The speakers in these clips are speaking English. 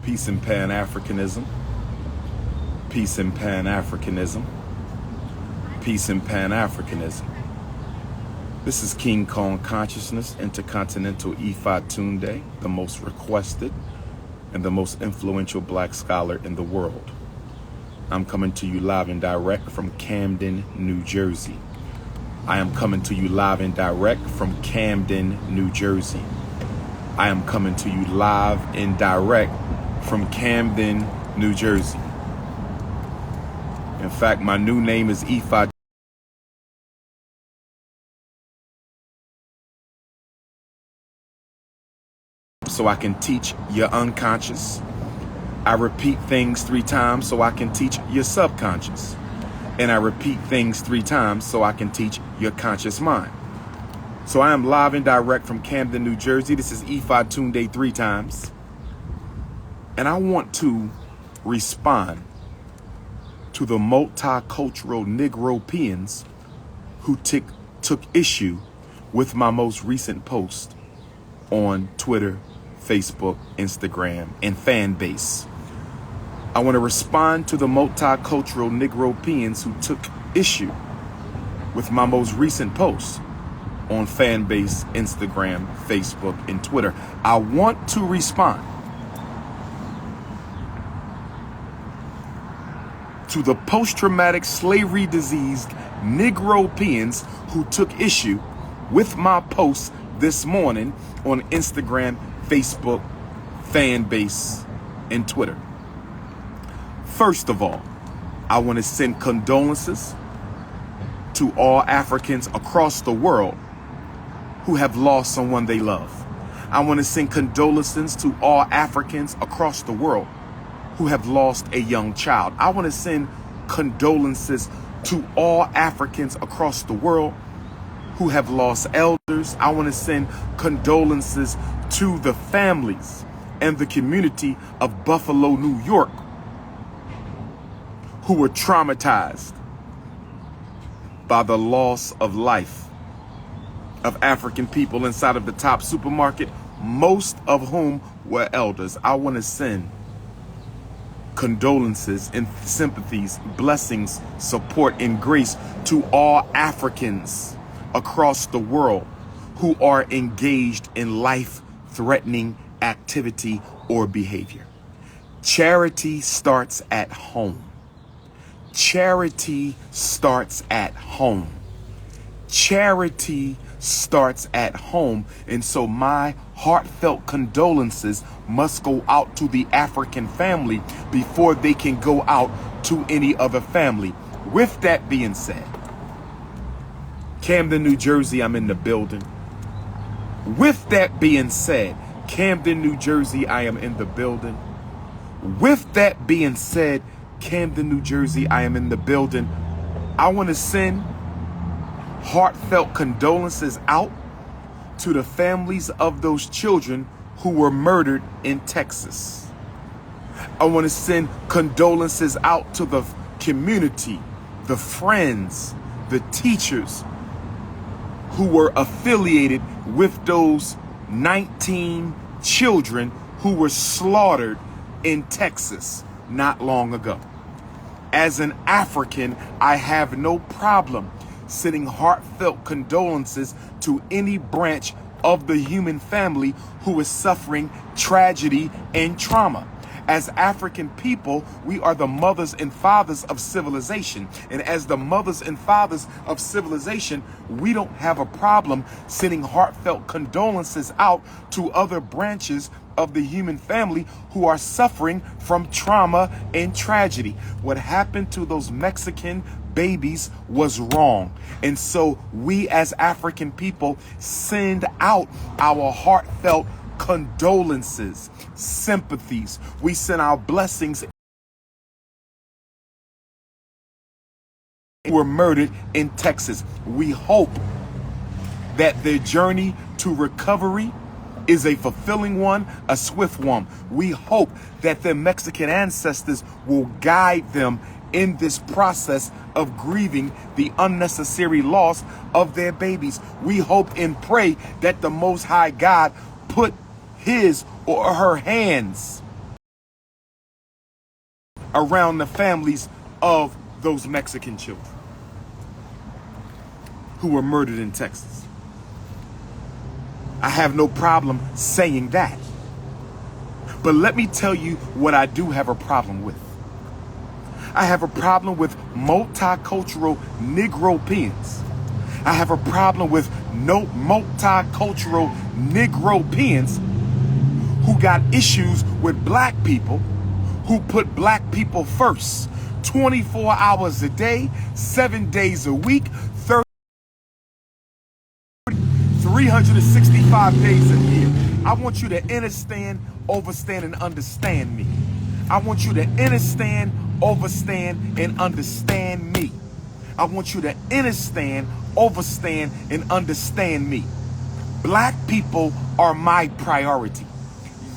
Peace and Pan-Africanism. Peace and Pan-Africanism. Peace and Pan-Africanism. This is King Kong Consciousness, Intercontinental Ifa Tunde, the most requested and the most influential black scholar in the world. I'm coming to you live and direct from Camden, New Jersey. I am coming to you live and direct from Camden, New Jersey. I am coming to you live and direct from Camden, New Jersey. In fact, my new name is Ifa. So I can teach your unconscious. I repeat things 3 times so I can teach your subconscious. And I repeat things 3 times so I can teach your conscious mind. So I am live and direct from Camden, New Jersey. This is Ifa Tunde 3 times. And I want to respond to the multicultural Negropeans who took issue with my most recent post on Twitter, Facebook, Instagram, and fan base. I want to respond to the multicultural Negropeans who took issue with my most recent post on fan base, Instagram, Facebook, and Twitter. I want to respond to the post-traumatic slavery diseased Negropeans who took issue with my post this morning on Instagram, Facebook, fan base, and Twitter. First of all, I want to send condolences to all Africans across the world who have lost someone they love. I want to send condolences to all Africans across the world who have lost a young child. I want to send condolences to all Africans across the world who have lost elders. I want to send condolences to the families and the community of Buffalo, New York, who were traumatized by the loss of life of African people inside of the Top supermarket, most of whom were elders. I want to send condolences and sympathies, blessings, support, and grace to all Africans across the world who are engaged in life-threatening activity or behavior. Charity starts at home. Charity starts at home. Charity starts at home. And so my heartfelt condolences must go out to the African family before they can go out to any other family. With that being said, Camden, New Jersey, I'm in the building. With that being said, Camden, New Jersey, I am in the building. With that being said, Camden, New Jersey, I am in the building. I want to send heartfelt condolences out to the families of those children who were murdered in Texas. I want to send condolences out to the community, the friends, the teachers who were affiliated with those 19 children who were slaughtered in Texas not long ago. As an African, I have no problem sending heartfelt condolences to any branch of the human family who is suffering tragedy and trauma. As African people, we are the mothers and fathers of civilization. And as the mothers and fathers of civilization, we don't have a problem sending heartfelt condolences out to other branches of the human family who are suffering from trauma and tragedy. What happened to those Mexican babies was wrong. And so we as African people send out our heartfelt condolences, sympathies. We send our blessings. Were murdered in Texas. We hope that their journey to recovery is a fulfilling one, a swift one. We hope that their Mexican ancestors will guide them in this process of grieving the unnecessary loss of their babies. We hope and pray that the Most High God put his or her hands around the families of those Mexican children who were murdered in Texas. I have no problem saying that. But let me tell you what I do have a problem with. I have a problem with multicultural Negropeans. I have a problem with no multicultural Negropeans who got issues with black people, who put black people first 24 hours a day, 7 days a week, 365 days a year. I want you to understand, overstand, and understand me. I want you to understand, overstand, and understand me. I want you to understand, overstand, and understand me. Black people are my priority.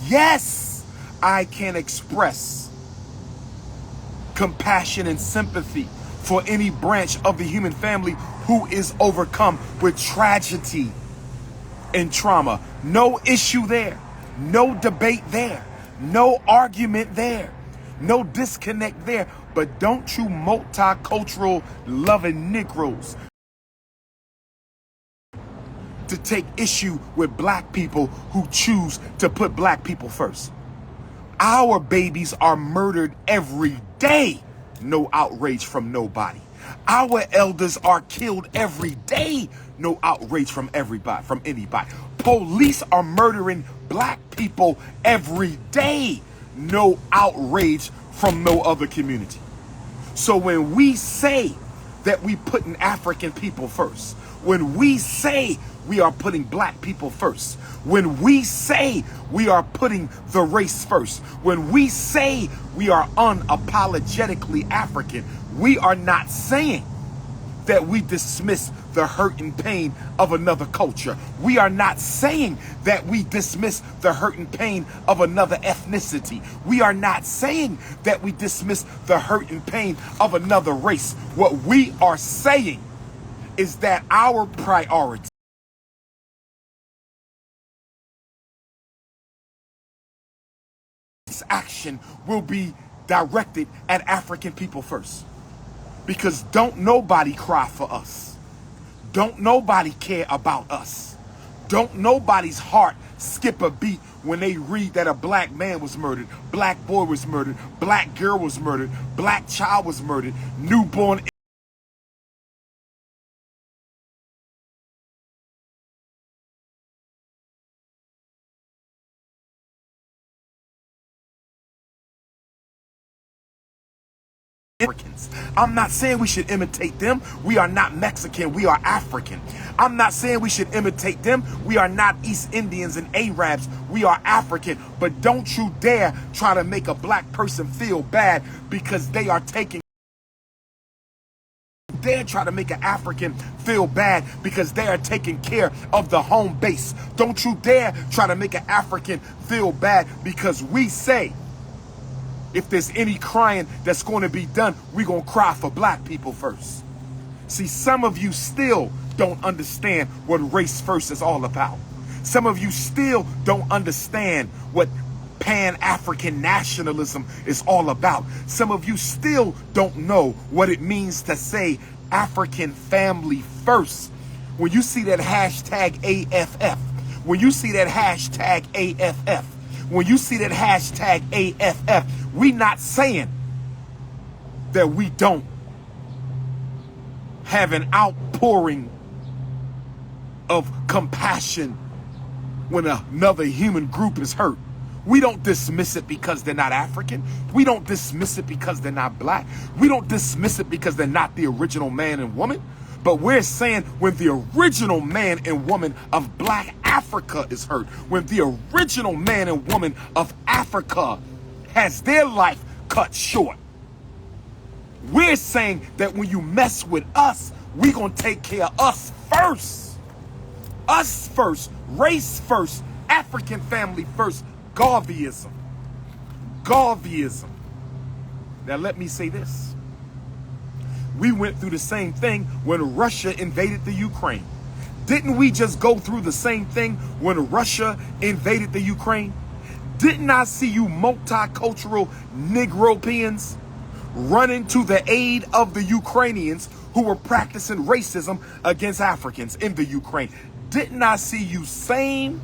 Yes, I can express compassion and sympathy for any branch of the human family who is overcome with tragedy and trauma. No issue there. No debate there. No argument there. No disconnect there. But don't you multicultural loving Negroes to take issue with black people who choose to put black people first. Our babies are murdered every day. No outrage from nobody. Our elders are killed every day. No outrage from anybody. Police are murdering black people every day. No outrage from no other community. So when we say that we putting African people first, when we say we are putting black people first, when we say we are putting the race first, when we say we are unapologetically African, we are not saying that we dismiss the hurt and pain of another culture. We are not saying that we dismiss the hurt and pain of another ethnicity. We are not saying that we dismiss the hurt and pain of another race. What we are saying is that our priority action will be directed at African people first. Because don't nobody cry for us. Don't nobody care about us. Don't nobody's heart skip a beat when they read that a black man was murdered, black boy was murdered, black girl was murdered, black child was murdered, newborn Africans. I'm not saying we should imitate them. We are not Mexican. We are African. I'm not saying we should imitate them. We are not East Indians and Arabs. We are African. But don't you dare try to make a black person feel bad because they are taking. Dare try to make an African feel bad because they are taking care of the home base. Don't you dare try to make an African feel bad because we say, if there's any crying that's going to be done, we're going to cry for black people first. See, some of you still don't understand what race first is all about. Some of you still don't understand what Pan-African nationalism is all about. Some of you still don't know what it means to say African family first. When you see that hashtag AFF, when you see that hashtag AFF, when you see that hashtag AFF, we not saying that we don't have an outpouring of compassion when another human group is hurt. We don't dismiss it because they're not African. We don't dismiss it because they're not black. We don't dismiss it because they're not the original man and woman. But we're saying when the original man and woman of black Africa is hurt, when the original man and woman of Africa has their life cut short, we're saying that when you mess with us, we're going to take care of us first. Us first, race first, African family first, Garveyism. Garveyism. Now let me say this. We went through the same thing when Russia invaded the Ukraine. Didn't we just go through the same thing when Russia invaded the Ukraine? Didn't I see you multicultural Negropeans running to the aid of the Ukrainians who were practicing racism against Africans in the Ukraine. Didn't I see you same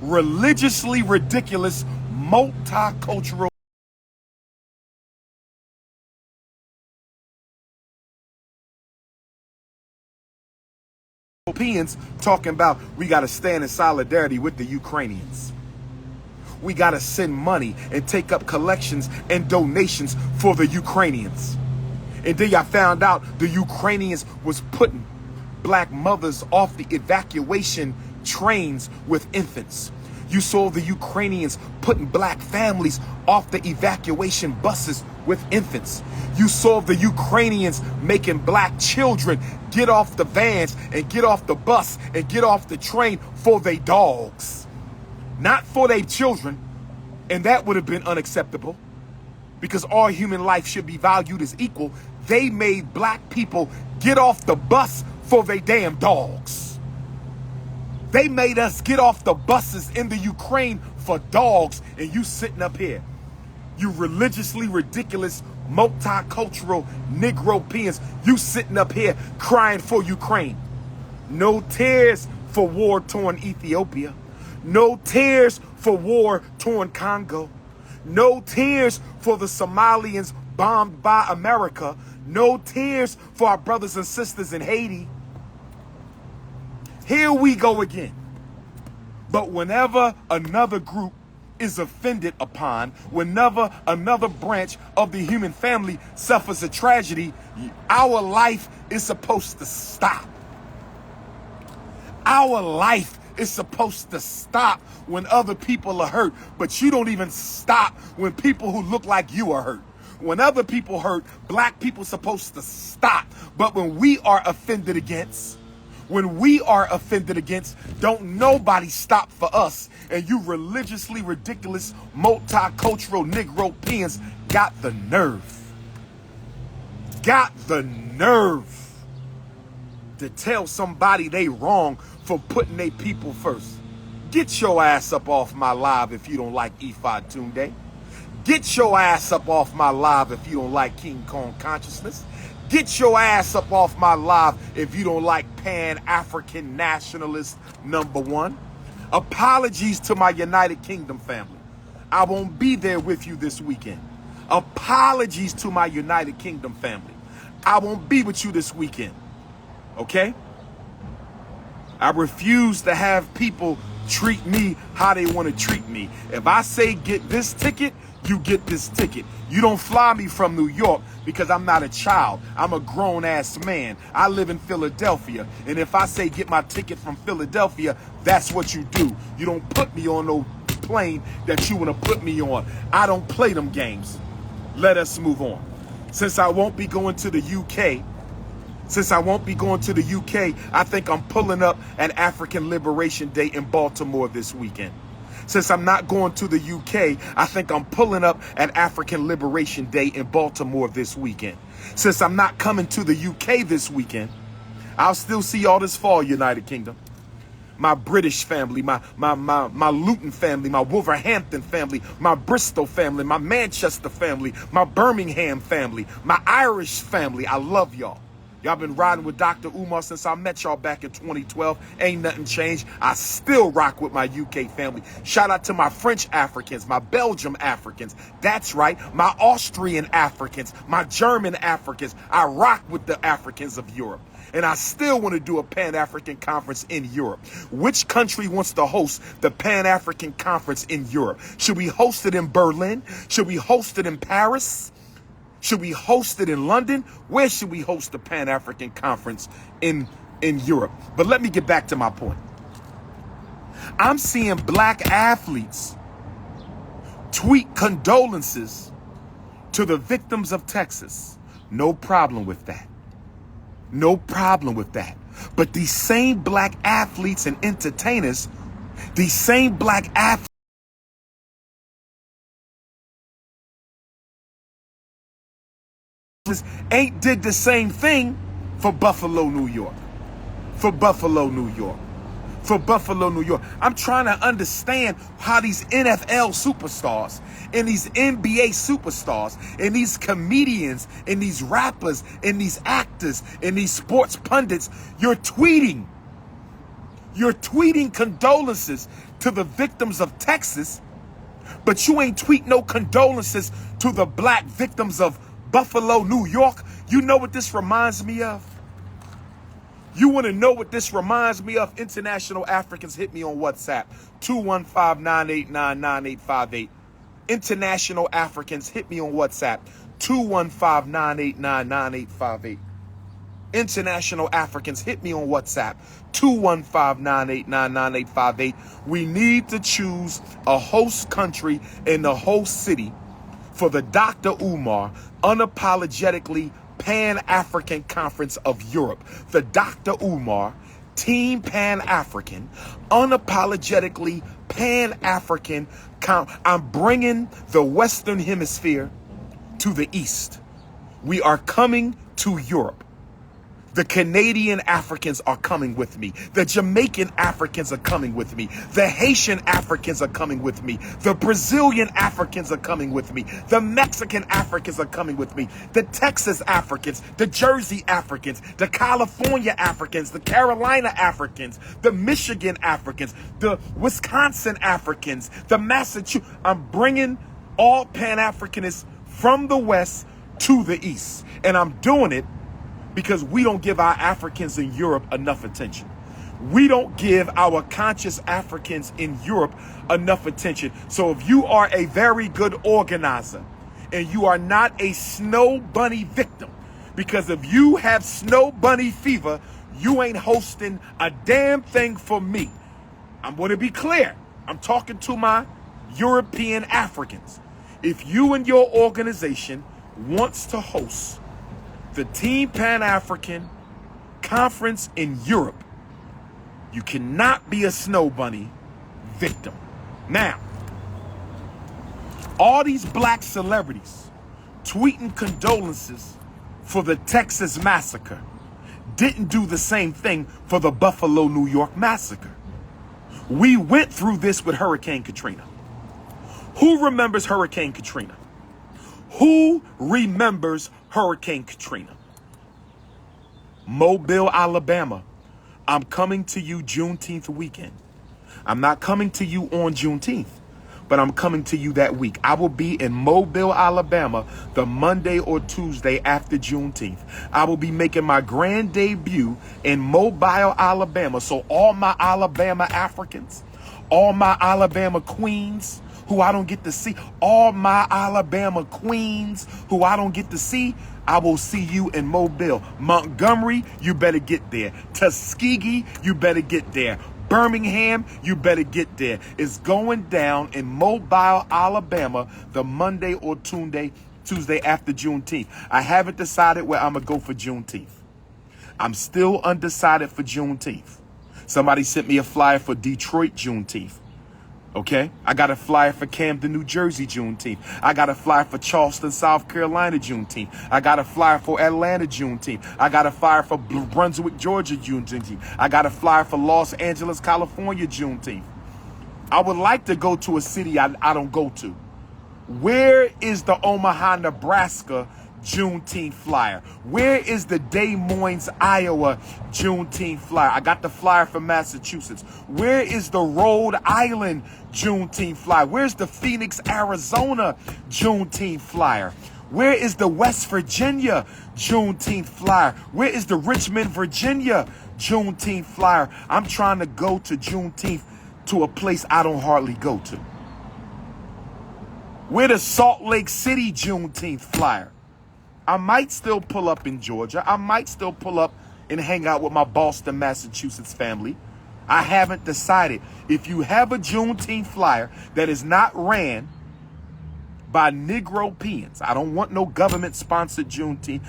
religiously ridiculous multicultural Europeans talking about we got to stand in solidarity with the Ukrainians? We got to send money and take up collections and donations for the Ukrainians. And then y'all found out the Ukrainians was putting black mothers off the evacuation trains with infants. You saw the Ukrainians putting black families off the evacuation buses with infants. You saw the Ukrainians making black children get off the vans and get off the bus and get off the train for their dogs, not for their children. And that would have been unacceptable because all human life should be valued as equal. They made black people get off the bus for their damn dogs. They made us get off the buses in the Ukraine for dogs, and you sitting up here, you religiously ridiculous multicultural Negropeans, you sitting up here crying for Ukraine. No tears for war-torn Ethiopia. No tears for war-torn Congo. No tears for the Somalians bombed by America. No tears for our brothers and sisters in Haiti. Here we go again. But whenever another group is offended upon, whenever another branch of the human family suffers a tragedy, our life is supposed to stop. Our life is supposed to stop when other people are hurt, but you don't even stop when people who look like you are hurt. When other people hurt, black people supposed to stop. But when we are offended against, don't nobody stop for us. And you religiously ridiculous multicultural Negropeans got the nerve to tell somebody they wrong for putting their people first. Get your ass up off my live if you don't like Ephod Tunde. Get your ass up off my live if you don't like King Kong consciousness. Get your ass up off my live if you don't like Pan-African nationalist #1. Apologies to my United Kingdom family. I won't be there with you this weekend. Apologies to my United Kingdom family. I won't be with you this weekend. Okay? I refuse to have people treat me how they want to treat me. If I say get this ticket, you get this ticket. You don't fly me from New York because I'm not a child. I'm a grown-ass man. I live in Philadelphia. And if I say get my ticket from Philadelphia, that's what you do. You don't put me on no plane that you want to put me on. I don't play them games. Let us move on. Since I won't be going to the UK, I think I'm pulling up at African Liberation Day in Baltimore this weekend. Since I'm not going to the UK, I think I'm pulling up at African Liberation Day in Baltimore this weekend. Since I'm not coming to the UK this weekend, I'll still see y'all this fall, United Kingdom. My British family, my Luton family, my Wolverhampton family, my Bristol family, my Manchester family, my Birmingham family, my Irish family. I love y'all. Y'all been riding with Dr. Umar since I met y'all back in 2012. Ain't nothing changed. I still rock with my UK family. Shout out to my French Africans, my Belgium Africans. That's right, my Austrian Africans, my German Africans. I rock with the Africans of Europe. And I still want to do a Pan-African conference in Europe. Which country wants to host the Pan-African conference in Europe? Should we host it in Berlin? Should we host it in Paris? Should we host it in London? Where should we host the Pan-African conference in Europe? But let me get back to my point. I'm seeing black athletes tweet condolences to the victims of Texas. No problem with that. No problem with that. But these same black athletes and entertainers, these same black athletes ain't did the same thing for Buffalo, New York. For Buffalo, New York. for Buffalo, New York. I'm trying to understand how these NFL superstars and these NBA superstars and these comedians and these rappers and these actors and these sports pundits, you're tweeting condolences to the victims of Texas, but you ain't tweet no condolences to the black victims of Buffalo, New York. You know what this reminds me of? You want to know what this reminds me of? International Africans, hit me on WhatsApp, 215-989-9858. International Africans, hit me on WhatsApp, 215-989-9858. International Africans, hit me on WhatsApp, 215-989-9858. We need to choose a host country and the host city for the Dr. Umar Unapologetically Pan-African Conference of Europe. The Dr. Umar Team Pan-African Unapologetically Pan-African I'm bringing the Western Hemisphere to the East. We are coming to Europe. The Canadian Africans are coming with me. The Jamaican Africans are coming with me. The Haitian Africans are coming with me. The Brazilian Africans are coming with me. The Mexican Africans are coming with me. The Texas Africans, the Jersey Africans, the California Africans, the Carolina Africans, the Michigan Africans, the Wisconsin Africans, the Massachusetts. I'm bringing all Pan-Africanists from the West to the East. And I'm doing it because we don't give our Africans in Europe enough attention. We don't give our conscious Africans in Europe enough attention. So if you are a very good organizer and you are not a snow bunny victim, because if you have snow bunny fever, you ain't hosting a damn thing for me. I'm going to be clear. I'm talking to my European Africans. If you and your organization wants to host the Team Pan-African Conference in Europe, you cannot be a snow bunny victim. Now, all these black celebrities tweeting condolences for the Texas massacre didn't do the same thing for the Buffalo, New York massacre. We went through this with Hurricane Katrina. Who remembers Hurricane Katrina? Who remembers Hurricane Katrina? Mobile, Alabama. I'm coming to you Juneteenth weekend. I'm not coming to you on Juneteenth, but I'm coming to you that week. I will be in Mobile, Alabama, the Monday or Tuesday after Juneteenth. I will be making my grand debut in Mobile, Alabama. So all my Alabama Africans, all my Alabama queens who I don't get to see, all my Alabama queens who I don't get to see, I will see you in Mobile. Montgomery, you better get there. Tuskegee, you better get there. Birmingham, you better get there. It's going down in Mobile, Alabama, the Monday or Tuesday after Juneteenth. I haven't decided where I'm going to go for Juneteenth. I'm still undecided for Juneteenth. Somebody sent me a flyer for Detroit Juneteenth. Okay, I got a flyer for Camden, New Jersey, Juneteenth. I got a flyer for Charleston, South Carolina, Juneteenth. I got a flyer for Atlanta, Juneteenth. I got a flyer for Brunswick, Georgia, Juneteenth. I got a flyer for Los Angeles, California, Juneteenth. I would like to go to a city I don't go to. Where is the Omaha, Nebraska Juneteenth flyer? Where is the Des Moines, Iowa Juneteenth flyer? I got the flyer from Massachusetts. Where is the Rhode Island Juneteenth flyer? Where's the Phoenix, Arizona Juneteenth flyer? Where is the West Virginia Juneteenth flyer? Where is the Richmond, Virginia Juneteenth flyer? I'm trying to go to Juneteenth to a place I don't hardly go to. Where the Salt Lake City Juneteenth flyer? I might still pull up in Georgia. I might still pull up and hang out with my Boston, Massachusetts family. I haven't decided. If you have a Juneteenth flyer that is not ran by Negropeans, I don't want no government-sponsored Juneteenth.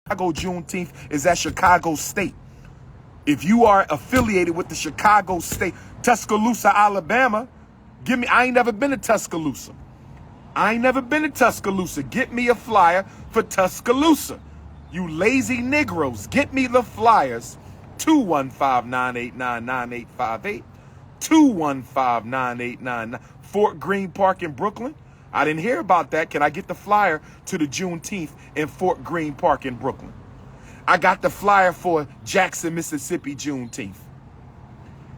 Chicago Juneteenth is at Chicago State. If you are affiliated with the Chicago State, Tuscaloosa, Alabama, I ain't never been to Tuscaloosa. Get me a flyer for Tuscaloosa. You lazy Negroes, get me the flyers. 215-989-9858. 215-9899. Fort Greene Park in Brooklyn. I didn't hear about that. Can I get the flyer to the Juneteenth in Fort Greene Park in Brooklyn? I got the flyer for Jackson, Mississippi Juneteenth.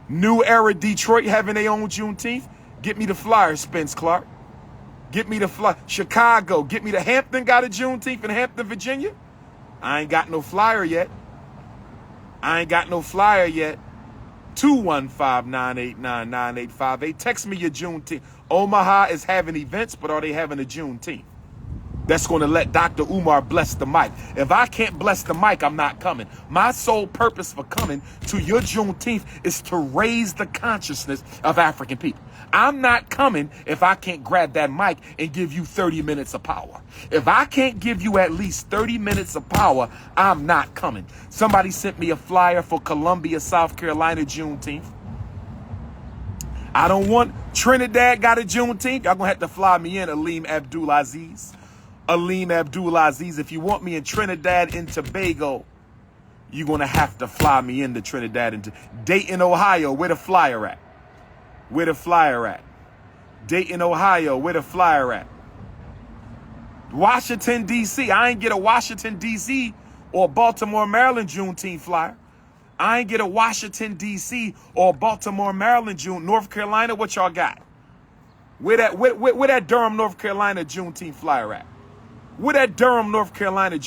New Era Detroit having their own Juneteenth. Get me the flyer, Spence Clark. Get me the flyer. Chicago, get me the Hampton got a Juneteenth in Hampton, Virginia. I ain't got no flyer yet. 215-989-9858. Text me your Juneteenth. Omaha is having events, but are they having a Juneteenth? That's going to let Dr. Umar bless the mic. If I can't bless the mic, I'm not coming. My sole purpose for coming to your Juneteenth is to raise the consciousness of African people. I'm not coming if I can't grab that mic and give you 30 minutes of power. If I can't give you at least 30 minutes of power, I'm not coming. Somebody sent me a flyer for Columbia, South Carolina Juneteenth. I don't want Trinidad got a Juneteenth. Y'all gonna have to fly me in, Aleem Abdulaziz. If you want me in Trinidad and Tobago, you're going to have to fly me into Trinidad and Dayton, Ohio. Where the flyer at? Dayton, Ohio. Where the flyer at? Washington, D.C. I ain't get a Washington, D.C. or Baltimore, Maryland Juneteenth flyer. I ain't get a Washington, D.C. or Baltimore, Maryland North Carolina. What y'all got? Where that Durham, North Carolina Juneteenth flyer at? Where that Durham, North Carolina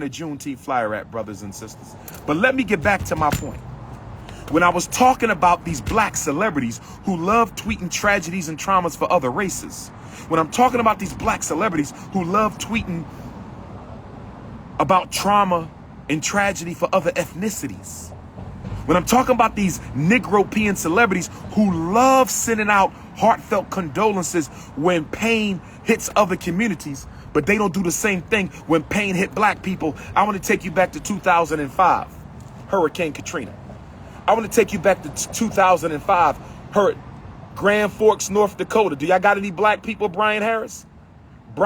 Juneteenth flyer at? Brothers and sisters? But let me get back to my point. When I was talking about these black celebrities who love tweeting tragedies and traumas for other races, when I'm talking about these black celebrities who love tweeting about trauma and tragedy for other ethnicities, when I'm talking about these Negropean celebrities who love sending out heartfelt condolences when pain hits other communities, but they don't do the same thing when pain hit black people, I want to take you back to 2005, Hurricane Katrina. I want to take you back to 2005, Grand Forks, North Dakota. Do y'all got any black people, Brian Harris? Do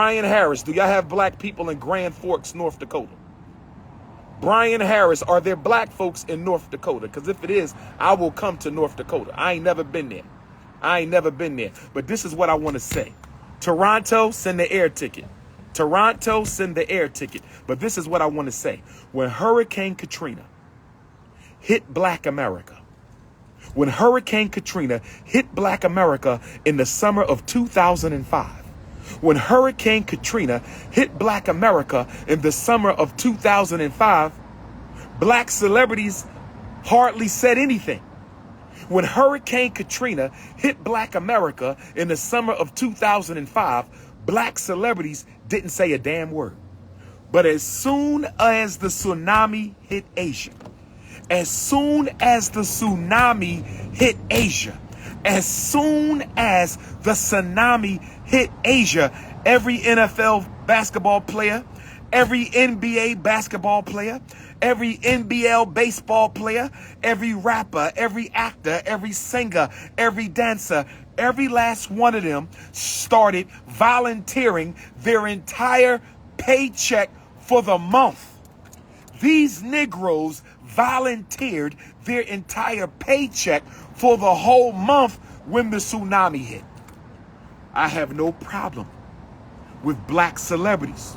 y'all have black people in Grand Forks, North Dakota? Brian Harris, are there black folks in North Dakota? Because if it is, I will come to North Dakota. I ain't never been there. But this is what I want to say. Toronto, send the air ticket. But this is what I want to say. When Hurricane Katrina hit black America, in the summer of 2005, when Hurricane Katrina hit black America in the summer of 2005, black celebrities hardly said anything. When Hurricane Katrina hit black America in the summer of 2005, black celebrities didn't say a damn word. But as soon as the tsunami hit Asia, every NFL basketball player, every NBA basketball player, every NBL baseball player, every rapper, every actor, every singer, every dancer, every last one of them started volunteering their entire paycheck for the month. These Negroes volunteered their entire paycheck for the whole month when the tsunami hit. I have no problem with black celebrities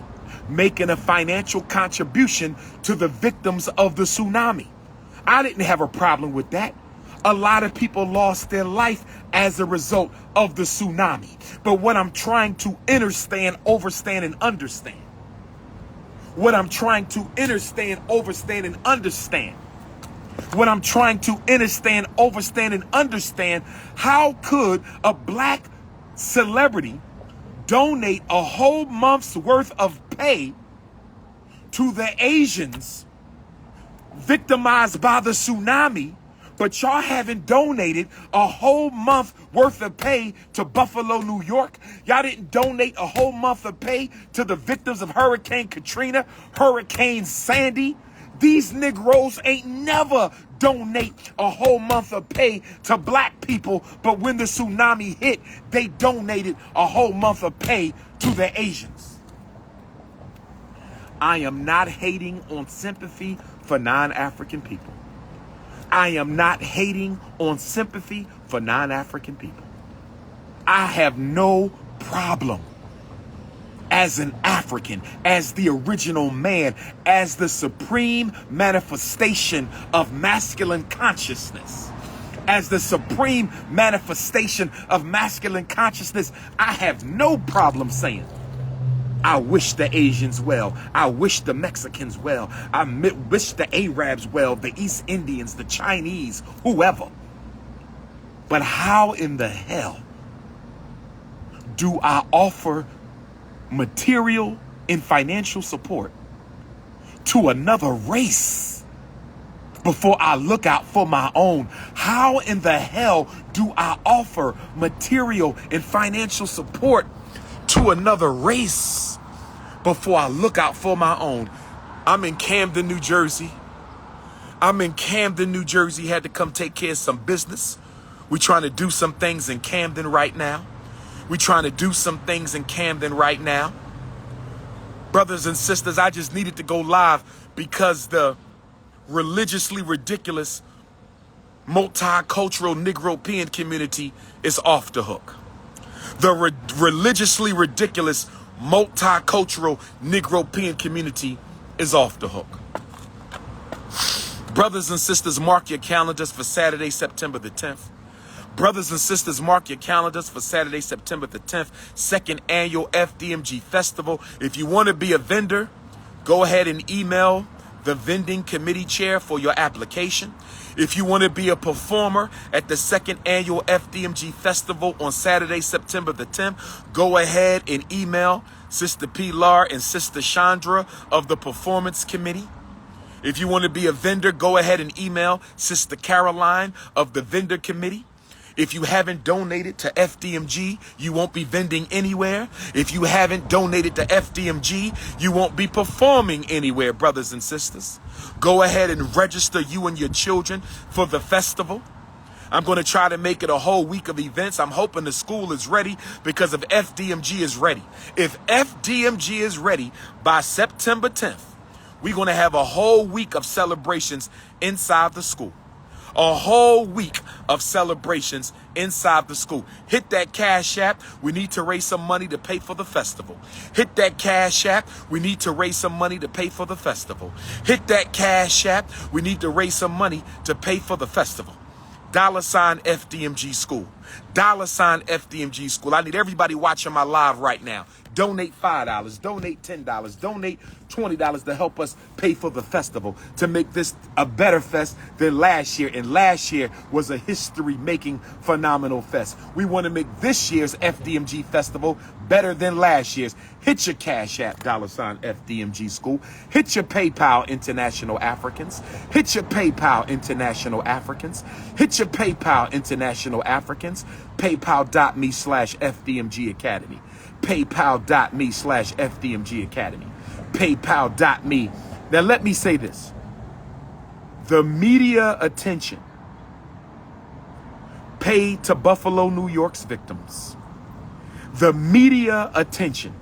making a financial contribution to the victims of the tsunami. I didn't have a problem with that. A lot of people lost their life as a result of the tsunami. But what I'm trying to understand, overstand, and understand. How could a black celebrity donate a whole month's worth of pay to the Asians victimized by the tsunami But y'all haven't donated a whole month worth of pay to Buffalo, New York. Y'all didn't donate a whole month of pay to the victims of Hurricane Katrina, Hurricane Sandy. These Negroes ain't never donate a whole month of pay to black people, but when the tsunami hit, they donated a whole month of pay to the Asians. I am not hating on sympathy for non-African people. I am not hating on sympathy for non-African people. I have no problem as an African, as the original man, as the supreme manifestation of masculine consciousness. As the supreme manifestation of masculine consciousness, I have no problem saying, I wish the Asians well. I wish the Mexicans well. I wish the Arabs well, the East Indians, the Chinese, whoever. But how in the hell do I offer material and financial support to another race before I look out for my own? How in the hell do I offer material and financial support to another race before I look out for my own? I'm in Camden, New Jersey. Had to come take care of some business. We're trying to do some things in Camden right now. Brothers and sisters, I just needed to go live because the religiously ridiculous multicultural Negro-European community is off the hook. The religiously ridiculous multicultural Negro-European community is off the hook. Brothers and sisters, mark your calendars for Saturday, September the 10th. Brothers and sisters, mark your calendars for Saturday, September the 10th, second annual FDMG Festival. If you want to be a vendor, go ahead and email the vending committee chair for your application. If you want to be a performer at the second annual FDMG Festival on Saturday, September the 10th, go ahead and email Sister Pilar and Sister Chandra of the Performance Committee. If you want to be a vendor, go ahead and email Sister Caroline of the Vendor Committee. If you haven't donated to FDMG, you won't be vending anywhere. If you haven't donated to FDMG, you won't be performing anywhere, brothers and sisters. Go ahead and register you and your children for the festival. I'm going to try to make it a whole week of events. I'm hoping the school is ready, because if FDMG is ready, by September 10th, we're going to have a whole week of celebrations inside the school. A whole week of celebrations inside the school. Hit that Cash App. We need to raise some money to pay for the festival. Hit that Cash App. We need to raise some money to pay for the festival. Hit that Cash App. We need to raise some money to pay for the festival. $ FDMG School. $ FDMG School. I need everybody watching my live right now. Donate $5, donate $10, donate $20 to help us pay for the festival, to make this a better fest than last year. And last year was a history-making phenomenal fest. We want to make this year's FDMG Festival better than last year's. Hit your Cash App, $ FDMG School. Hit your PayPal, International Africans. Hit your PayPal, International Africans. Hit your PayPal, International Africans. PayPal.me/FDMG Academy. PayPal.me/FDMG Academy. PayPal.me. Now let me say this. The media attention paid to Buffalo, New York's victims. The media attention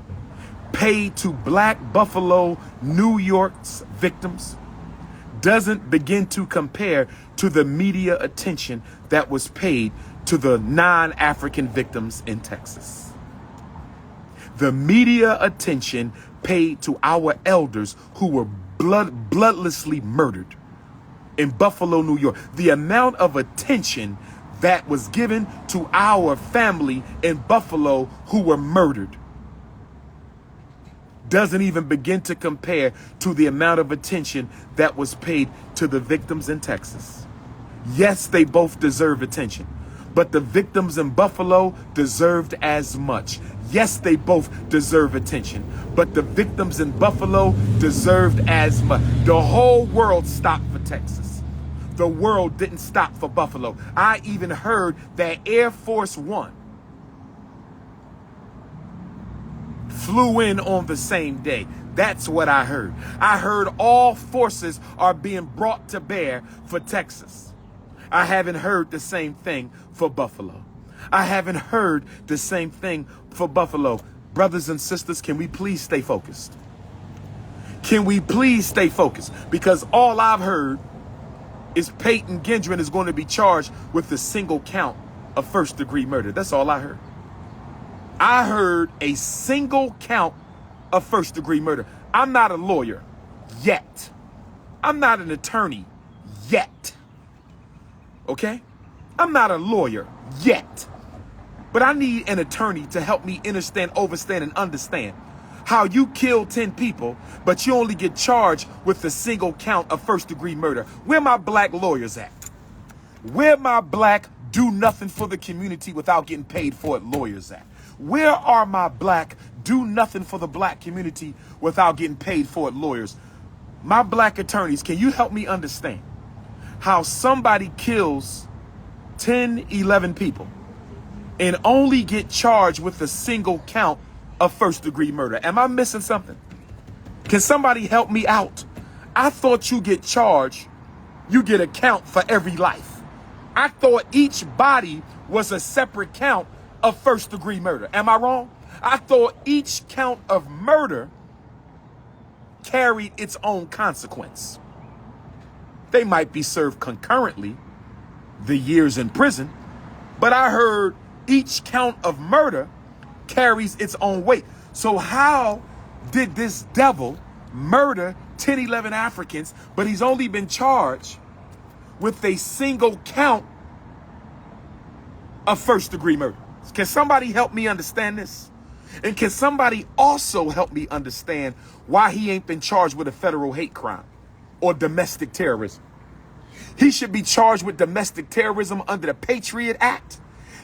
paid to Black Buffalo, New York's victims doesn't begin to compare to the media attention that was paid to the non-African victims in Texas. The media attention paid to our elders who were bloodlessly murdered in Buffalo, New York. The amount of attention that was given to our family in Buffalo who were murdered doesn't even begin to compare to the amount of attention that was paid to the victims in Texas. Yes, they both deserve attention, but the victims in Buffalo deserved as much. Yes, they both deserve attention, but the victims in Buffalo deserved as much. The whole world stopped for Texas. the world didn't stop for Buffalo. I even heard that Air Force One flew in on the same day. That's what I heard. I heard all forces are being brought to bear for Texas. I haven't heard the same thing for Buffalo. I haven't heard the same thing for Buffalo. Brothers and sisters, can we please stay focused? Can we please stay focused? Because all I've heard is Peyton Gendron is going to be charged with the single count of first-degree murder. That's all I heard. I heard a single count of first-degree murder. I'm not a lawyer yet. I'm not an attorney yet. Okay? I'm not a lawyer yet. But I need an attorney to help me understand, overstand, and understand how you kill 10 people, but you only get charged with the single count of first-degree murder. Where my black lawyers at? Where my black do nothing for the community without getting paid for it lawyers at? Where are my black do nothing for the black community without getting paid for it lawyers? My black attorneys, can you help me understand how somebody kills 10, 11 people and only get charged with a single count of first-degree murder? Am I missing something? Can somebody help me out? I thought you get charged, you get a count for every life. I thought each body was a separate count of first-degree murder. Am I wrong? I thought each count of murder carried its own consequence. They might be served concurrently, the years in prison, but I heard each count of murder carries its own weight. So how did this devil murder 10, 11 Africans, but he's only been charged with a single count of first-degree murder? Can somebody help me understand this? And can somebody also help me understand why he ain't been charged with a federal hate crime or domestic terrorism? He should be charged with domestic terrorism under the Patriot Act.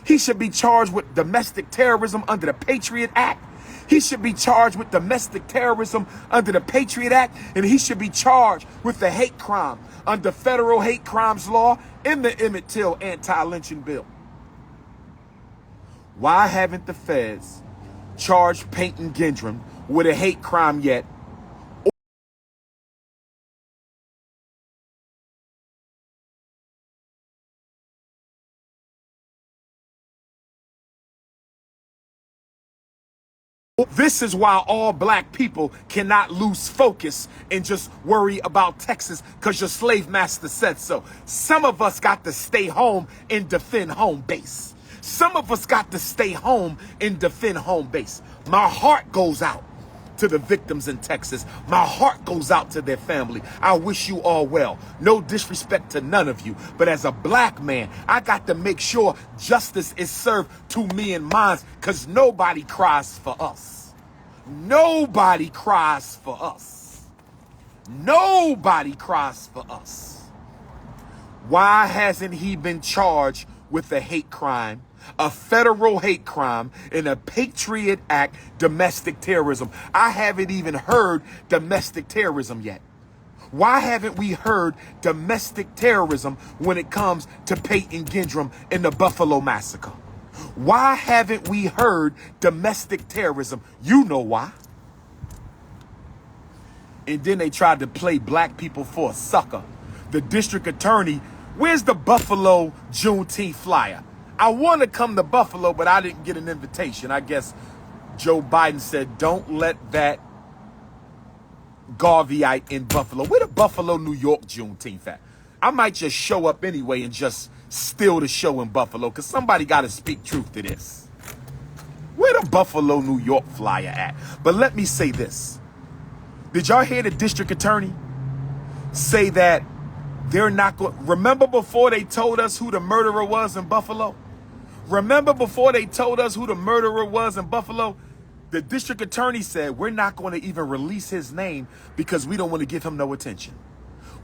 He should be charged with domestic terrorism under the Patriot Act. He should be charged with domestic terrorism under the Patriot Act. And he should be charged with the hate crime under federal hate crimes law in the Emmett Till anti-lynching bill. Why haven't the feds charged Peyton Gendron with a hate crime yet? This is why all black people cannot lose focus and just worry about Texas because your slave master said so. Some of us got to stay home and defend home base. Some of us got to stay home and defend home base. My heart goes out to the victims in Texas. My heart goes out to their family. I wish you all well. No disrespect to none of you. But as a black man, I got to make sure justice is served to me and mine because nobody cries for us. Nobody cries for us. Nobody cries for us. Why hasn't he been charged with a hate crime, a federal hate crime, in a Patriot Act domestic terrorism? I haven't even heard domestic terrorism yet. Why haven't we heard domestic terrorism when it comes to Peyton Gendron and the Buffalo Massacre? Why haven't we heard domestic terrorism? You know why. And then they tried to play black people for a sucker. The district attorney, where's the Buffalo Juneteenth flyer? I want to come to Buffalo, but I didn't get an invitation. I guess Joe Biden said, don't let that Garveyite in Buffalo. Where the Buffalo, New York Juneteenth at? I might just show up anyway and just steal the show in Buffalo, because somebody got to speak truth to this. Where the Buffalo, New York flyer at? But let me say this. Did y'all hear the district attorney say that they're not going? Remember before they told us who the murderer was in Buffalo? Remember before they told us who the murderer was in Buffalo? The district attorney said, we're not going to even release his name because we don't want to give him no attention.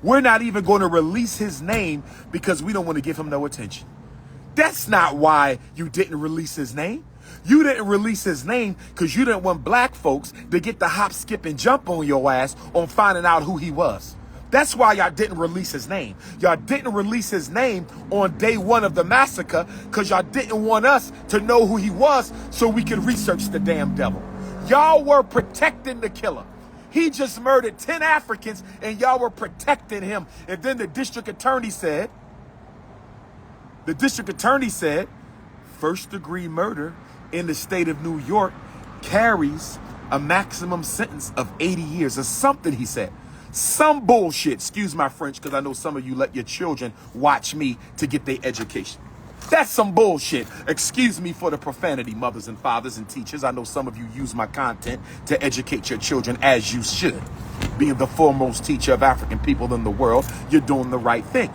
We're not even going to release his name because we don't want to give him no attention. That's not why you didn't release his name. You didn't release his name because you didn't want black folks to get the hop, skip, and jump on your ass on finding out who he was. That's why y'all didn't release his name. Y'all didn't release his name on day one of the massacre because y'all didn't want us to know who he was so we could research the damn devil. Y'all were protecting the killer. He just murdered 10 Africans and y'all were protecting him. And then the district attorney said, first-degree murder in the state of New York carries a maximum sentence of 80 years or something, he said. Some bullshit. Excuse my French, because I know some of you let your children watch me to get their education. That's some bullshit. Excuse me for the profanity, mothers and fathers and teachers. I know some of you use my content to educate your children, as you should. Being the foremost teacher of African people in the world, you're doing the right thing.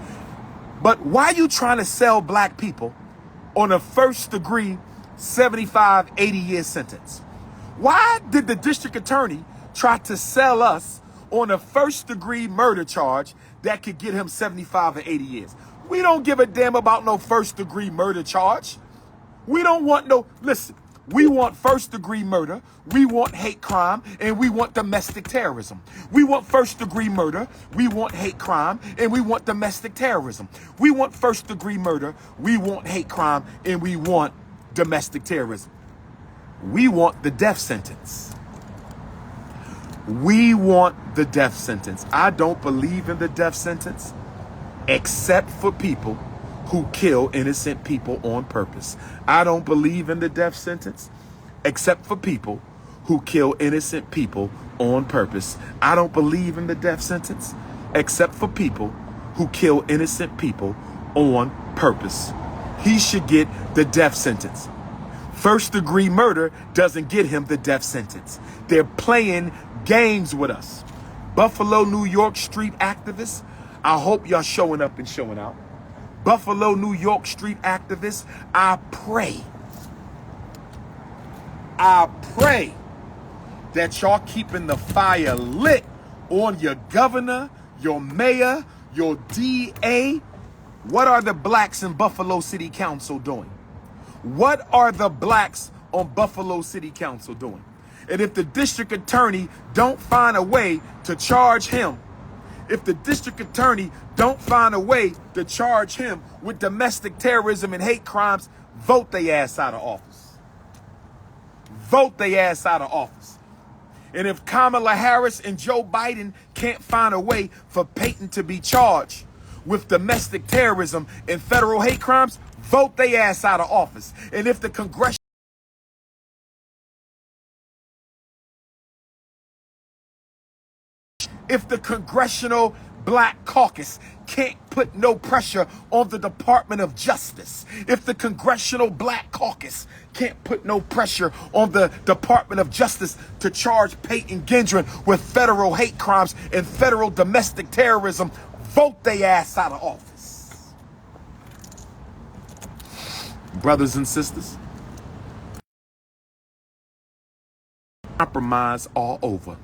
But why are you trying to sell black people on a first-degree 75, 80-year sentence? Why did the district attorney try to sell us on a first-degree murder charge that could get him 75 or 80 years? We don't give a damn about no first-degree murder charge. We don't want no, listen, we want first-degree murder, we want hate crime, and we want domestic terrorism. We want first-degree murder, we want hate crime, and we want domestic terrorism. We want first-degree murder, we want hate crime, and we want domestic terrorism. We want the death sentence. We want the death sentence. I don't believe in the death sentence except for people who kill innocent people on purpose. I don't believe in the death sentence except for people who kill innocent people on purpose. I don't believe in the death sentence except for people who kill innocent people on purpose. He should get the death sentence. First-degree murder doesn't get him the death sentence. They're playing games with us. Buffalo, New York street activists, I hope y'all showing up and showing out. Buffalo, New York street activists, I pray that y'all keeping the fire lit on your governor, your mayor, your DA. What are the blacks in Buffalo City Council doing? What are the blacks on Buffalo City Council doing? And if the district attorney don't find a way to charge him, if the district attorney don't find a way to charge him with domestic terrorism and hate crimes, vote their ass out of office. Vote their ass out of office. And if Kamala Harris and Joe Biden can't find a way for Peyton to be charged with domestic terrorism and federal hate crimes, vote their ass out of office. And if the Congressional Black Caucus can't put no pressure on the Department of Justice, if the Congressional Black Caucus can't put no pressure on the Department of Justice to charge Peyton Gendron with federal hate crimes and federal domestic terrorism, vote their ass out of office. Brothers and sisters, compromise all over.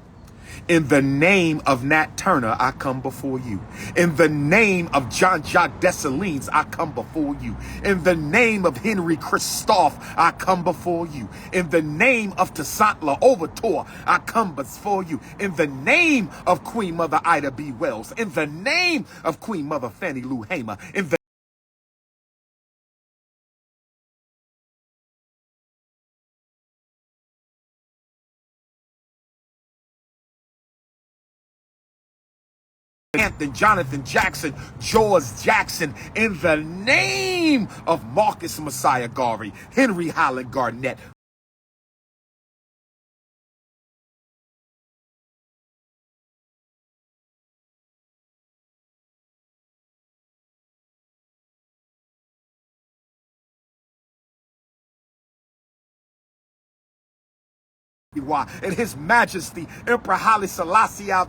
In the name of Nat Turner, I come before you. In the name of Jean-Jacques Dessalines, I come before you. In the name of Henry Christophe, I come before you. In the name of Toussaint Louverture, I come before you. In the name of Queen Mother Ida B. Wells. In the name of Queen Mother Fannie Lou Hamer. In the Anthony Jonathan Jackson, George Jackson, in the name of Marcus Messiah Garvey, Henry Highland Garnett, and His Majesty Emperor Haile Selassie I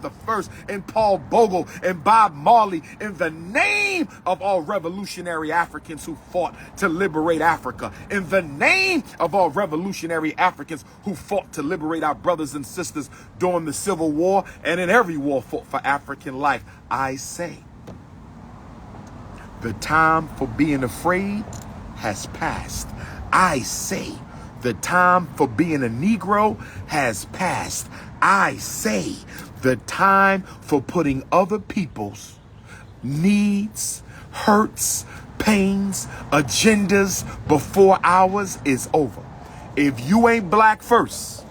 and Paul Bogle and Bob Marley, in the name of all revolutionary Africans who fought to liberate Africa, in the name of all revolutionary Africans who fought to liberate our brothers and sisters during the Civil War and in every war fought for African life, I say, the time for being afraid has passed. I say, The time for being a Negro has passed. I say the time for putting other people's needs, hurts, pains, agendas before ours is over. If you ain't black first,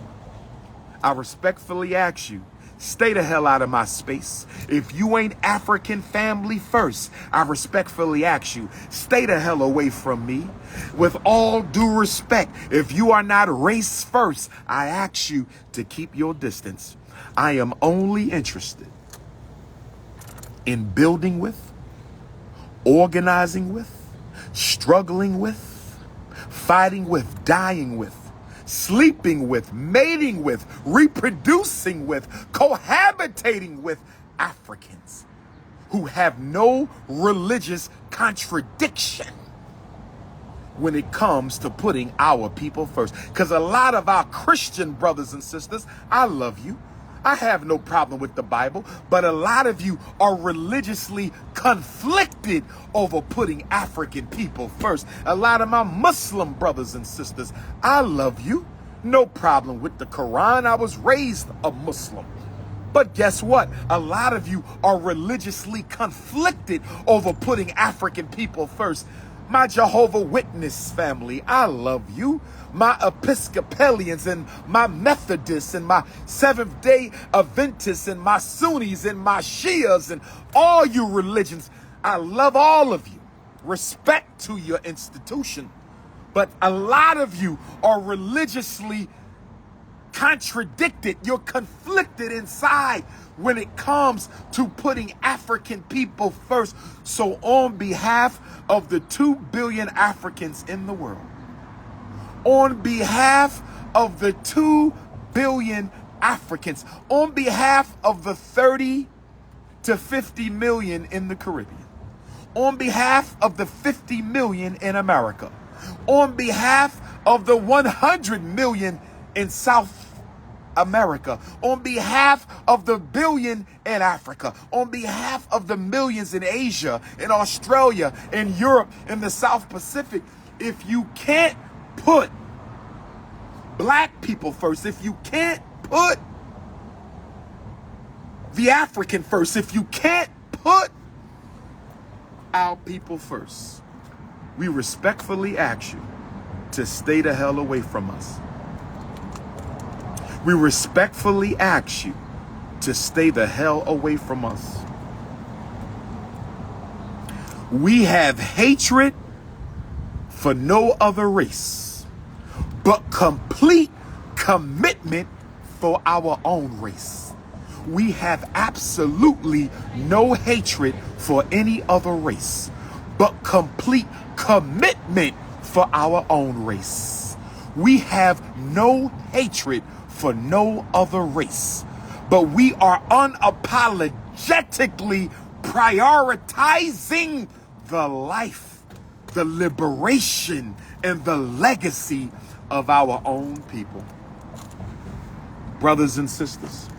I respectfully ask you, stay the hell out of my space. If you ain't African family first, I respectfully ask you, stay the hell away from me. With all due respect, if you are not race first, I ask you to keep your distance. I am only interested in building with, organizing with, struggling with, fighting with, dying with, sleeping with, mating with, reproducing with, cohabitating with Africans who have no religious contradiction when it comes to putting our people first. Because a lot of our Christian brothers and sisters, I love you, I have no problem with the Bible, but a lot of you are religiously conflicted over putting African people first. A lot of my Muslim brothers and sisters, I love you, no problem with the Quran. I was raised a Muslim. But guess what? A lot of you are religiously conflicted over putting African people first. My Jehovah Witness family, I love you. My Episcopalians and my Methodists and my Seventh-day Adventists and my Sunnis and my Shias and all you religions, I love all of you. Respect to your institution. But a lot of you are religiously contradicted. You're conflicted inside when it comes to putting African people first. So on behalf of the 2 billion Africans in the world, on behalf of the 2 billion Africans, on behalf of the 30 to 50 million in the Caribbean, on behalf of the 50 million in America, on behalf of the 100 million in South America, on behalf of the billion in Africa, on behalf of the millions in Asia, in Australia, in Europe, in the South Pacific, if you can't put black people first, if you can't put the African first, if you can't put our people first, we respectfully ask you to stay the hell away from us. We respectfully ask you to stay the hell away from us. We have hatred for no other race, but complete commitment for our own race. We have absolutely no hatred for any other race, but complete commitment for our own race. We have no hatred for no other race, but we are unapologetically prioritizing the life, the liberation, and the legacy of our own people. Brothers and sisters,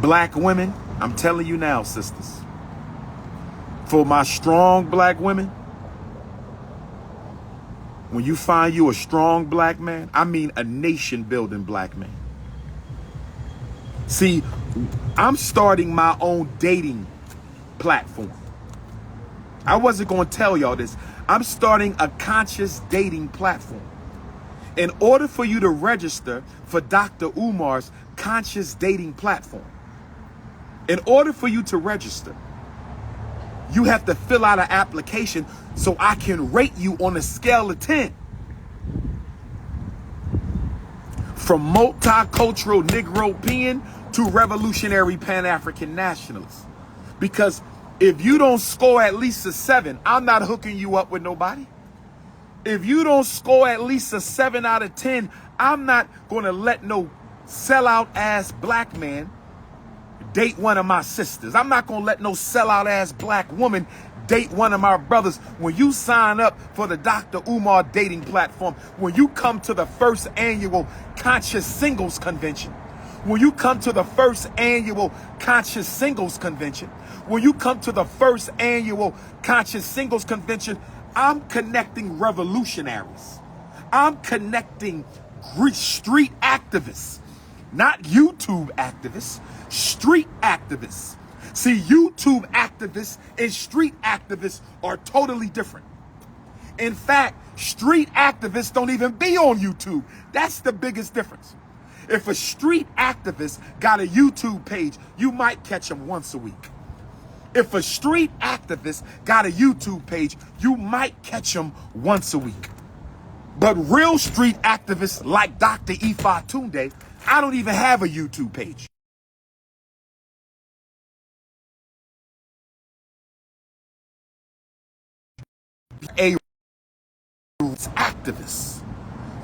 black women, I'm telling you now, sisters, for my strong black women, when you find you a strong black man, I mean a nation-building black man. See, I'm starting my own dating platform. I wasn't going to tell y'all this. I'm starting a conscious dating platform. In order for you to register for Dr. Umar's conscious dating platform, in order for you to register, you have to fill out an application so I can rate you on a scale of 10. From multicultural Negropean to revolutionary Pan-African nationalist. Because if you don't score at least a 7, I'm not hooking you up with nobody. If you don't score at least a 7 out of 10, I'm not going to let no sellout ass black man date one of my sisters. I'm not going to let no sellout ass black woman date one of my brothers. When you sign up for the Dr. Umar dating platform, when you come to the first annual Conscious Singles Convention, when you come to the first annual Conscious Singles Convention, when you come to the first annual Conscious Singles Convention, I'm connecting revolutionaries. I'm connecting street activists, not YouTube activists, street activists. See, YouTube activists and street activists are totally different. In fact, street activists don't even be on YouTube. That's the biggest difference. If a street activist got a YouTube page, you might catch him once a week. If a street activist got a YouTube page, you might catch him once a week. But real street activists like Dr. Ifa Tunde, I don't even have a YouTube page. A activist.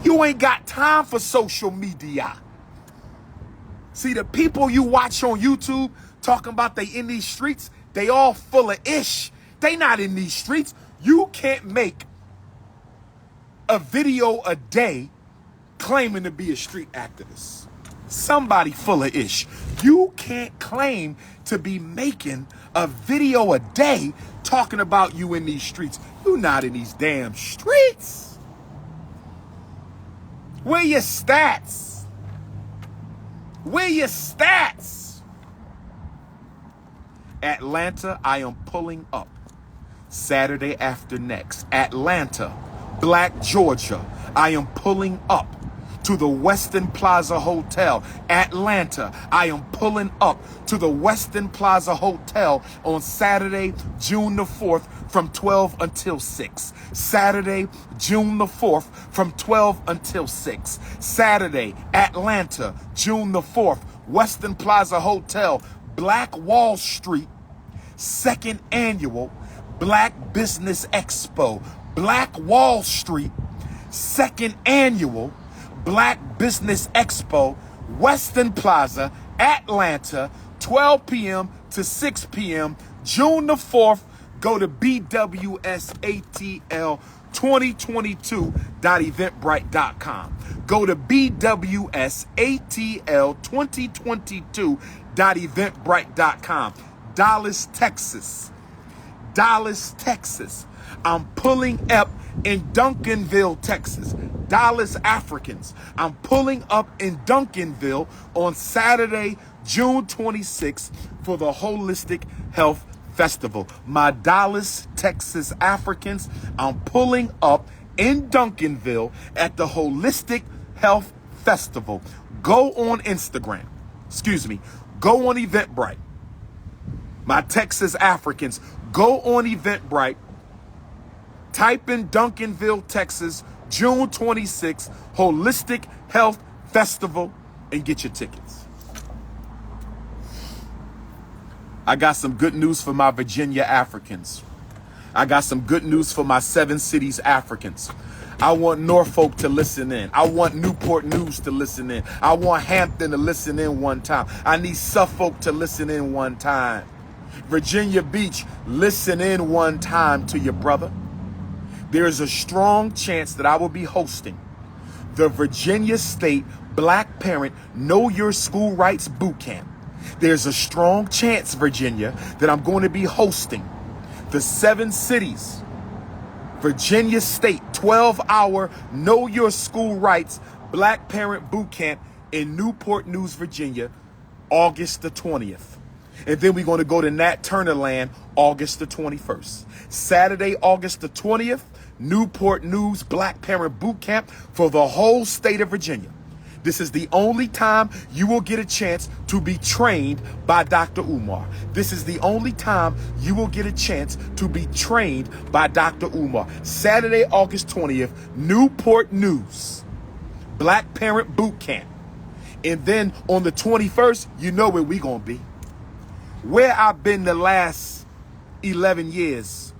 You ain't got time for social media. See, the people you watch on YouTube talking about they in these streets, they all full of ish. They not in these streets. You can't make a video a day claiming to be a street activist. Somebody full of ish. You can't claim to be making a video a day talking about you in these streets. You not in these damn streets. Where your stats? Where your stats? Atlanta, I am pulling up. Saturday after next. Atlanta, Black Georgia, I am pulling up to the Westin Plaza Hotel. Atlanta, I am pulling up to the Westin Plaza Hotel on Saturday, June the 4th from 12 until 6. Saturday, June the 4th from 12 until 6. Saturday, Atlanta, June the 4th, Westin Plaza Hotel, Black Wall Street, second annual Black Business Expo. Black Wall Street, second annual Black Business Expo, Westin Plaza, Atlanta, 12 p.m. to 6 p.m., June the 4th. Go to BWSATL2022.eventbrite.com. Go to BWSATL2022.eventbrite.com. Dallas, Texas. Dallas, Texas. I'm pulling up in Duncanville, Texas. Dallas Africans. I'm pulling up in Duncanville on Saturday, June 26th for the Holistic Health Festival. My Dallas, Texas Africans, I'm pulling up in Duncanville at the Holistic Health Festival. Go on Instagram. Go on Eventbrite. My Texas Africans, go on Eventbrite. Type in Duncanville, Texas, June 26th, Holistic Health Festival, and get your tickets. I got some good news for my Virginia Africans. I got some good news for my 7 cities Africans. I want Norfolk to listen in. I want Newport News to listen in. I want Hampton to listen in one time. I need Suffolk to listen in one time. Virginia Beach, listen in one time to your brother. There is a strong chance that I will be hosting the Virginia State Black Parent Know Your School Rights Boot Camp. There's a strong chance, Virginia, that I'm going to be hosting the 7 cities, Virginia State 12-hour Know Your School Rights Black Parent Boot Camp in Newport News, Virginia, August the 20th. And then we're going to go to Nat Turner Land August the 21st. Saturday, August the 20th, Newport News Black Parent Boot Camp for the whole state of Virginia. This is the only time you will get a chance to be trained by Dr. Umar. This is the only time you will get a chance to be trained by Dr. Umar. Saturday, August 20th, Newport News Black Parent Boot Camp. And then on the 21st, you know where we going to be. Where I've been the last 11 years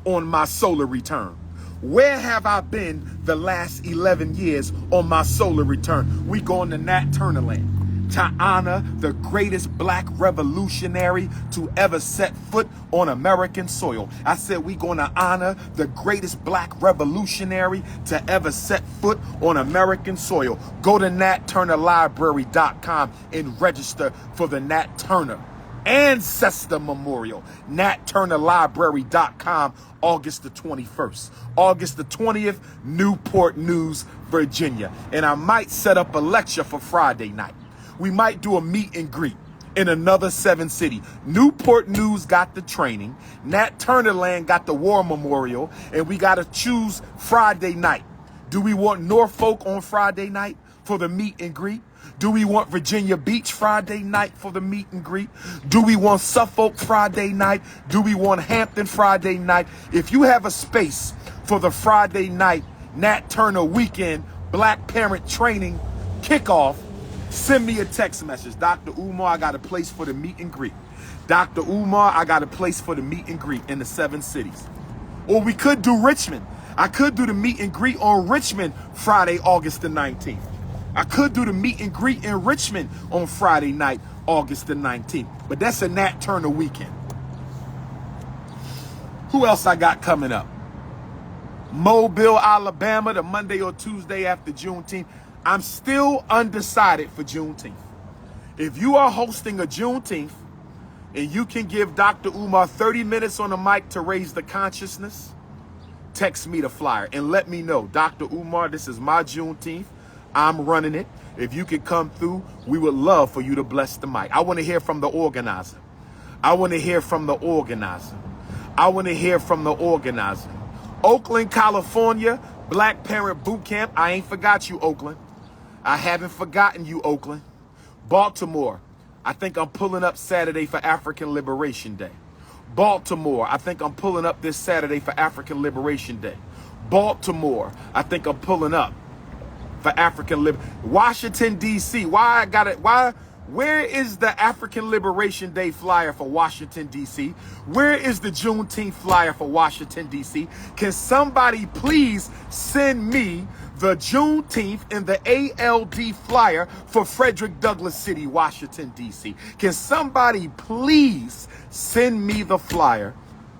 on my solar return. Where have I been the last 11 years on my solar return? We going to Nat Turner Land to honor the greatest black revolutionary to ever set foot on American soil. I said we going to honor the greatest black revolutionary to ever set foot on American soil. Go to natturnerlibrary.com and register for the Nat Turner Ancestor Memorial, NatTurnerLibrary.com, August the 21st. August the 20th, Newport News, Virginia. And I might set up a lecture for Friday night. We might do a meet and greet in another 7 city. Newport News got the training. Nat Turner Land got the War Memorial. And we got to choose Friday night. Do we want Norfolk on Friday night for the meet and greet? Do we want Virginia Beach Friday night for the meet and greet? Do we want Suffolk Friday night? Do we want Hampton Friday night? If you have a space for the Friday night Nat Turner weekend Black Parent Training kickoff, send me a text message. Dr. Umar, I got a place for the meet and greet. Dr. Umar, I got a place for the meet and greet in the 7 cities. Or we could do Richmond. I could do the meet and greet on Richmond Friday, August the 19th. I could do the meet and greet in Richmond on Friday night, August the 19th. But that's a Nat Turner weekend. Who else I got coming up? Mobile, Alabama, the Monday or Tuesday after Juneteenth. I'm still undecided for Juneteenth. If you are hosting a Juneteenth and you can give Dr. Umar 30 minutes on the mic to raise the consciousness, text me the flyer and let me know. Dr. Umar, this is my Juneteenth. I'm running it. If you could come through, we would love for you to bless the mic. I want to hear from the organizer. I want to hear from the organizer. I want to hear from the organizer. Oakland, California, Black Parent Boot Camp. I ain't forgot you, Oakland. I haven't forgotten you, Oakland. Baltimore, I think I'm pulling up Saturday for African Liberation Day. Baltimore, I think I'm pulling up this Saturday for African Liberation Day. Baltimore, I think I'm pulling up for African Washington, D.C. Where is the African Liberation Day flyer for Washington, D.C.? Where is the Juneteenth flyer for Washington, D.C.? Can somebody please send me the Juneteenth and the ALD flyer for Frederick Douglass City, Washington, D.C.? Can somebody please send me the flyer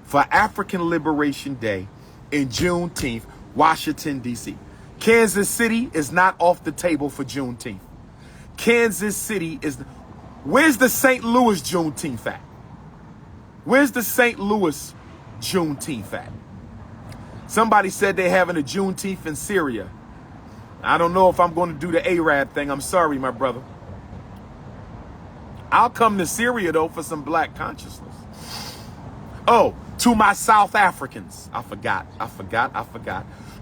for African Liberation Day in Juneteenth, Washington, D.C.? Kansas City is not off the table for Juneteenth. Kansas City is... Where's the St. Louis Juneteenth at? Where's the St. Louis Juneteenth at? Somebody said they're having a Juneteenth in Syria. I don't know if I'm going to do the Arab thing. I'm sorry, my brother. I'll come to Syria, though, for some black consciousness. Oh, to my South Africans. I forgot.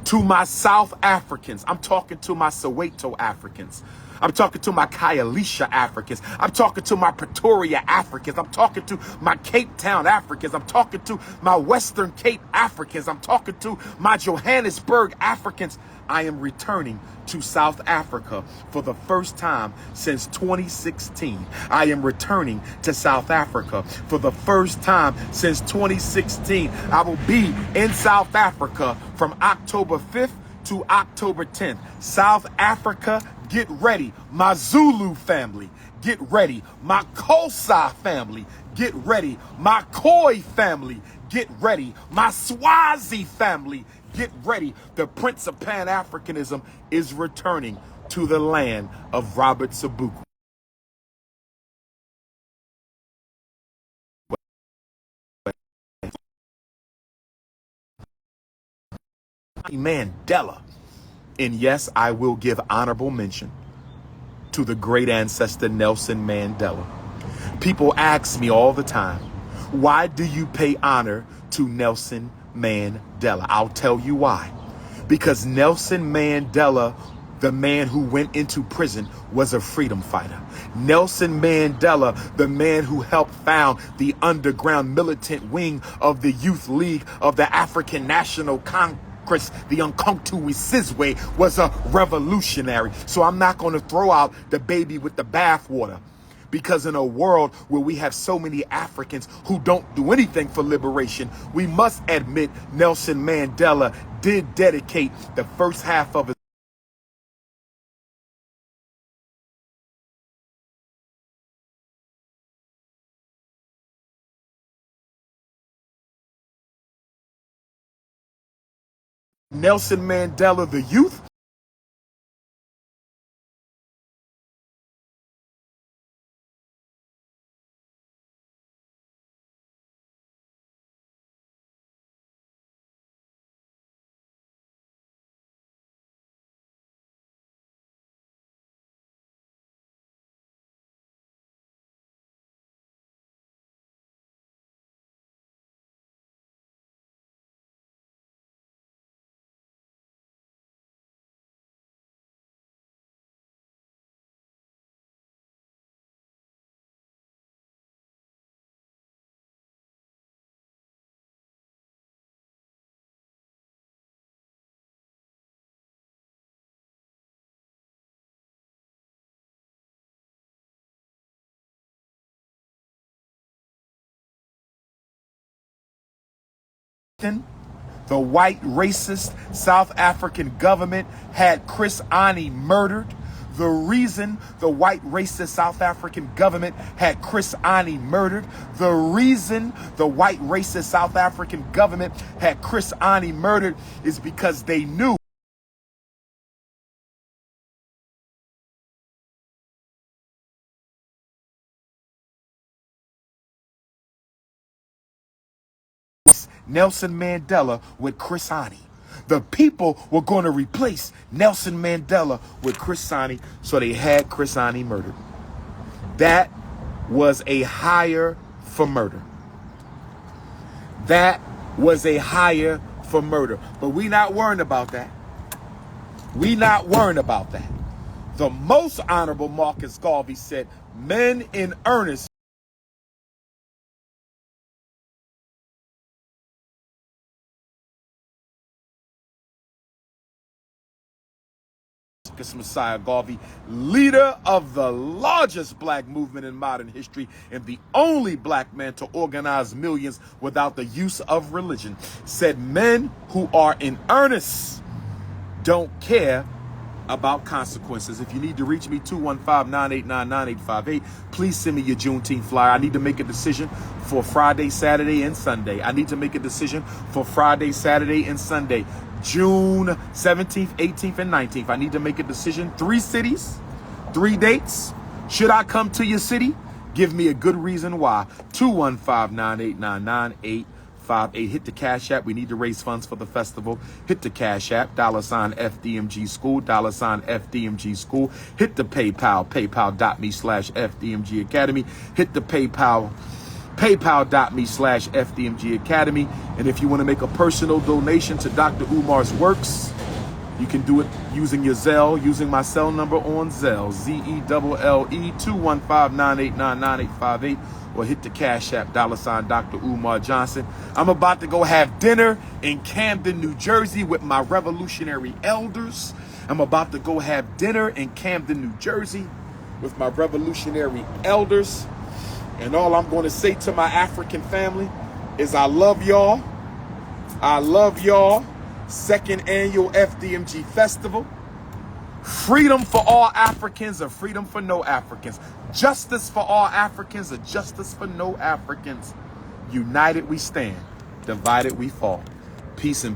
To my South Africans. I'm talking to my Soweto Africans. I'm talking to my Khayelitsha Africans. I'm talking to my Pretoria Africans. I'm talking to my Cape Town Africans. I'm talking to my Western Cape Africans. I'm talking to my Johannesburg Africans. I am returning to South Africa for the first time since 2016. I am returning to South Africa for the first time since 2016. I will be in South Africa from October 5th to October 10th. South Africa, get ready. My Zulu family, get ready. My Xhosa family, get ready. My Khoi family, get ready. My Swazi family, get ready. The Prince of Pan-Africanism is returning to the land of Robert Sobukwe Mandela. And yes, I will give honorable mention to the great ancestor Nelson Mandela. People ask me all the time, why do you pay honor to Nelson Mandela? I'll tell you why. Because Nelson Mandela, the man who went into prison, was a freedom fighter. Nelson Mandela, the man who helped found the underground militant wing of the Youth League of the African National Congress, the Unkonktu Wisizwe, was a revolutionary. So I'm not going to throw out the baby with the bathwater. Because in a world where we have so many Africans who don't do anything for liberation, we must admit Nelson Mandela did dedicate the first half of his Nelson Mandela, the youth, The white racist South African government had Chris Ani murdered. The reason the white racist South African government had Chris Ani murdered. The reason the white racist South African government had Chris Ani murdered is because they knew Nelson Mandela with Chris Ani. The people were going to replace Nelson Mandela with Chris Ani, so they had Chris Ani murdered. That was a hire for murder. That was a hire for murder. But we not worrying about that. We not worrying about that. The most honorable Marcus Garvey said, men in earnest Messiah Garvey, leader of the largest black movement in modern history and the only black man to organize millions without the use of religion, said men who are in earnest don't care about consequences. If you need to reach me, 215-989-9858. Please send me your Juneteenth flyer. I need to make a decision for Friday, Saturday, and Sunday. I need to make a decision for Friday, Saturday, and Sunday. June 17th, 18th, and 19th. I need to make a decision. 3 cities, 3 dates. Should I come to your city? Give me a good reason why. 215-989-9858. Hit the Cash App. We need to raise funds for the festival. Hit the Cash App. $FDMG School. $FDMG School. Hit the PayPal. PayPal.me/FDMG Academy. Hit the PayPal. PayPal.me/FDMG Academy. And if you want to make a personal donation to Dr. Umar's works, you can do it using your Zelle, using my cell number on Zelle, ZELLE 215-989-9858, or hit the Cash App, $Dr. Umar Johnson. I'm about to go have dinner in Camden, New Jersey with my revolutionary elders. I'm about to go have dinner in Camden, New Jersey with my revolutionary elders. And all I'm going to say to my African family is I love y'all. I love y'all. 2nd annual FDMG Festival. Freedom for all Africans or freedom for no Africans. Justice for all Africans or justice for no Africans. United we stand. Divided we fall. Peace and